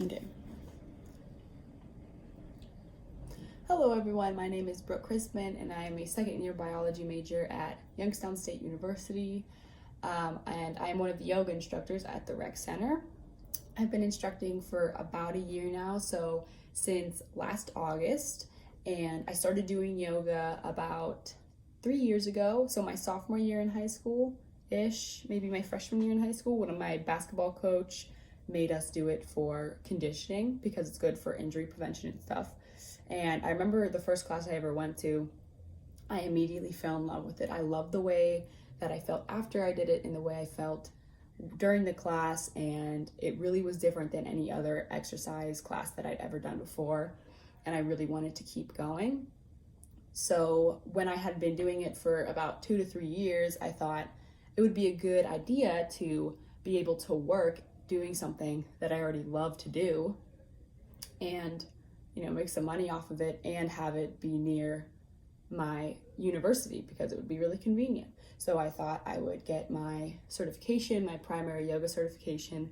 Okay. Hello everyone, my name is Brooke Crispin and I am a second year biology major at Youngstown State University, and I am one of the yoga instructors at the Rec Center. I've been instructing for about a year now, so since last August, and I started doing yoga about 3 years ago, so my sophomore year in high school-ish, maybe my freshman year in high school, when my basketball coach made us do it for conditioning because it's good for injury prevention and stuff. And I remember the first class I ever went to, I immediately fell in love with it. I loved the way that I felt after I did it and the way I felt during the class, and it really was different than any other exercise class that I'd ever done before, and I really wanted to keep going. So when I had been doing it for about 2 to 3 years, I thought it would be a good idea to be able to work doing something that I already love to do and make some money off of it and have it be near my university because it would be really convenient. So I thought I would get my certification, my primary yoga certification,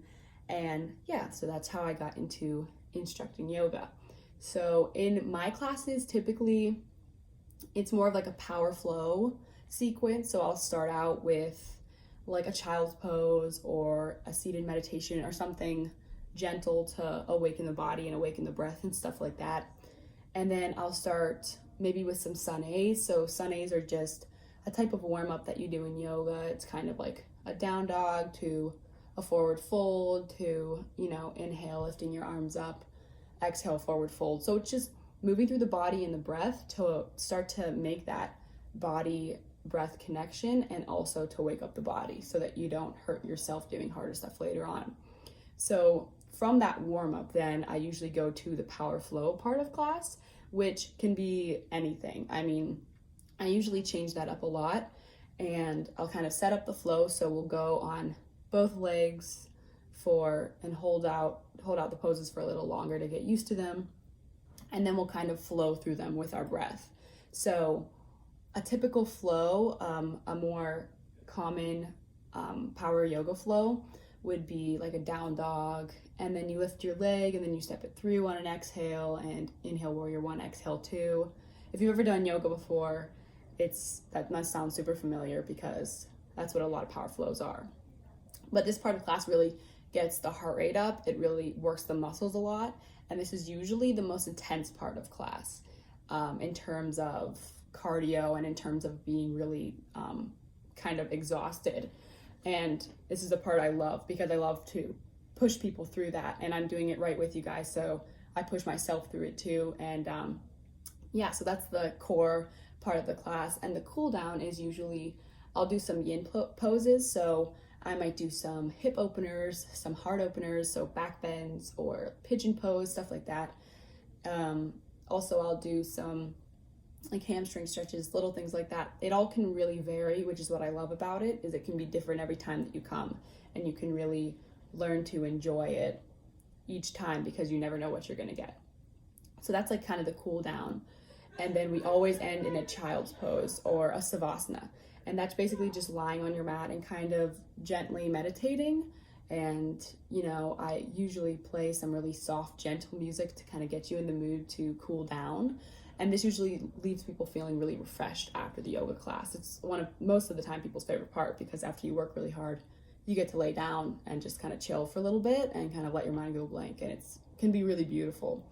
and so that's how I got into instructing yoga. So in my classes, typically it's more of like a power flow sequence. So I'll start out with like a child's pose or a seated meditation or something gentle to awaken the body and awaken the breath and stuff like that. And then I'll start maybe with some sun A's. So sun A's are just a type of warm up that you do in yoga. It's kind of like a down dog to a forward fold to, inhale, lifting your arms up, exhale, forward fold. So it's just moving through the body and the breath to start to make that body breath connection and also to wake up the body so that you don't hurt yourself doing harder stuff later on. So from that warm up, then I usually go to the power flow part of class, which can be anything. I mean, I usually change that up a lot, and I'll kind of set up the flow. So we'll go on both legs and hold out the poses for a little longer to get used to them. And then we'll kind of flow through them with our breath. So a typical flow, a more common power yoga flow would be like a down dog, and then you lift your leg and then you step it through on an exhale and inhale warrior one, exhale two. If you've ever done yoga before, that must sound super familiar because that's what a lot of power flows are. But this part of class really gets the heart rate up. It really works the muscles a lot, and this is usually the most intense part of class in terms of cardio and in terms of being really kind of exhausted. And this is the part I love because I love to push people through that, and I'm doing it right with you guys, so I push myself through it too. And so that's the core part of the class. And the cool down is usually I'll do some yin poses. So I might do some hip openers, some heart openers, so back bends or pigeon pose, stuff like that. Also I'll do some like hamstring stretches, little things like that. It all can really vary, which is what I love about it, is it can be different every time that you come, and you can really learn to enjoy it each time because you never know what you're gonna get. So that's like kind of the cool down. And then we always end in a child's pose or a savasana. And that's basically just lying on your mat and kind of gently meditating. And, I usually play some really soft, gentle music to kind of get you in the mood to cool down. And this usually leaves people feeling really refreshed after the yoga class. It's most of the time people's favorite part because after you work really hard, you get to lay down and just kind of chill for a little bit and kind of let your mind go blank. And it can be really beautiful.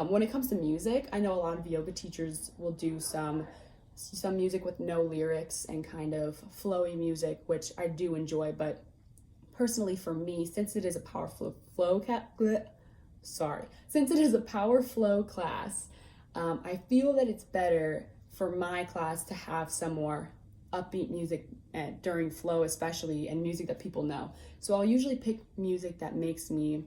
When it comes to music, I know a lot of yoga teachers will do some music with no lyrics and kind of flowy music, which I do enjoy. But personally for me, since it is a power flow class, I feel that it's better for my class to have some more upbeat music during flow especially, and music that people know. So I'll usually pick music that makes me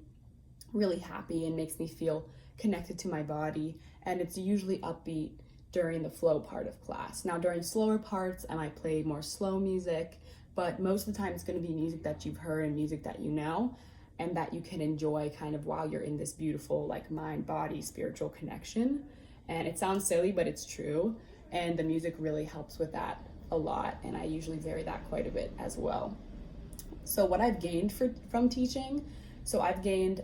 really happy and makes me feel connected to my body, and it's usually upbeat during the flow part of class. Now during slower parts, I might play more slow music, but most of the time it's going to be music that you've heard and music that you know and that you can enjoy kind of while you're in this beautiful like mind-body spiritual connection. And it sounds silly, but it's true. And the music really helps with that a lot. And I usually vary that quite a bit as well. So what I've gained from teaching, so I've gained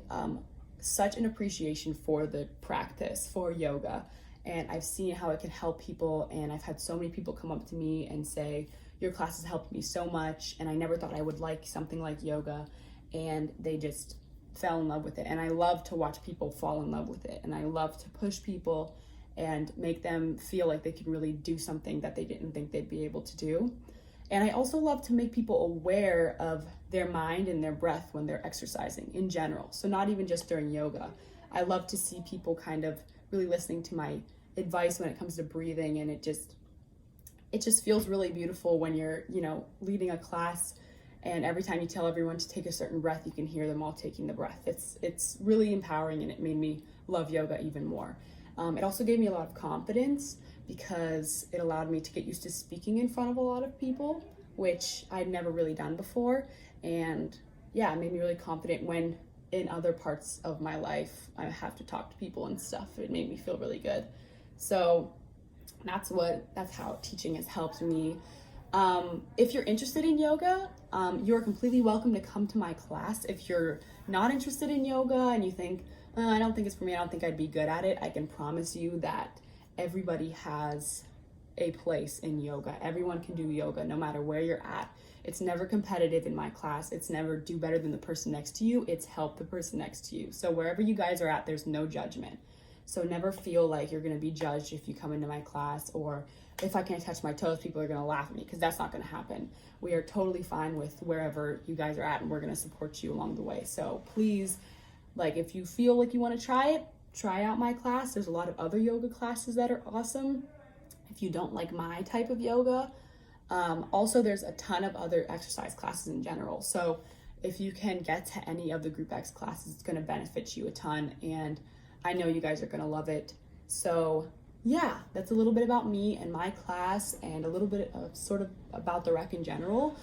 such an appreciation for the practice, for yoga. And I've seen how it can help people. And I've had so many people come up to me and say, your class has helped me so much. And I never thought I would like something like yoga. And they just fell in love with it. And I love to watch people fall in love with it. And I love to push people and make them feel like they can really do something that they didn't think they'd be able to do. And I also love to make people aware of their mind and their breath when they're exercising in general. So not even just during yoga. I love to see people kind of really listening to my advice when it comes to breathing, and it just feels really beautiful when you're, leading a class, and every time you tell everyone to take a certain breath, you can hear them all taking the breath. It's really empowering, and it made me love yoga even more. It also gave me a lot of confidence because it allowed me to get used to speaking in front of a lot of people, which I'd never really done before. And yeah, it made me really confident when in other parts of my life I have to talk to people and stuff. It made me feel really good. So that's how teaching has helped me. If you're interested in yoga, you're completely welcome to come to my class. If you're not interested in yoga and you think, I don't think it's for me, I don't think I'd be good at it, I can promise you that everybody has a place in yoga. Everyone can do yoga no matter where you're at. It's never competitive in my class. It's never do better than the person next to you. It's help the person next to you. So wherever you guys are at, there's no judgment. So never feel like you're going to be judged if you come into my class, or if I can't touch my toes, people are going to laugh at me, because that's not going to happen. We are totally fine with wherever you guys are at, and we're going to support you along the way. So please, if you feel like you want to try it, try out my class. There's a lot of other yoga classes that are awesome if you don't like my type of yoga. Also, there's a ton of other exercise classes in general. So if you can get to any of the Group X classes, it's going to benefit you a ton. And I know you guys are going to love it. So yeah, that's a little bit about me and my class, and a little bit of sort of about the rec in general.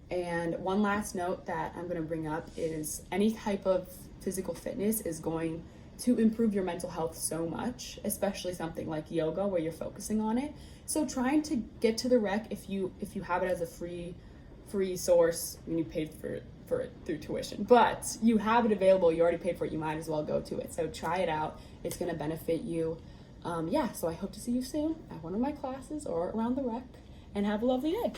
And one last note that I'm going to bring up is any type of physical fitness is going to improve your mental health so much, especially something like yoga where you're focusing on it. So trying to get to the rec, if you have it as a free source, when you paid for it through tuition, but you have it available, you already paid for it, you might as well go to it. So try it out. It's going to benefit you. So I hope to see you soon at one of my classes or around the rec, and have a lovely day.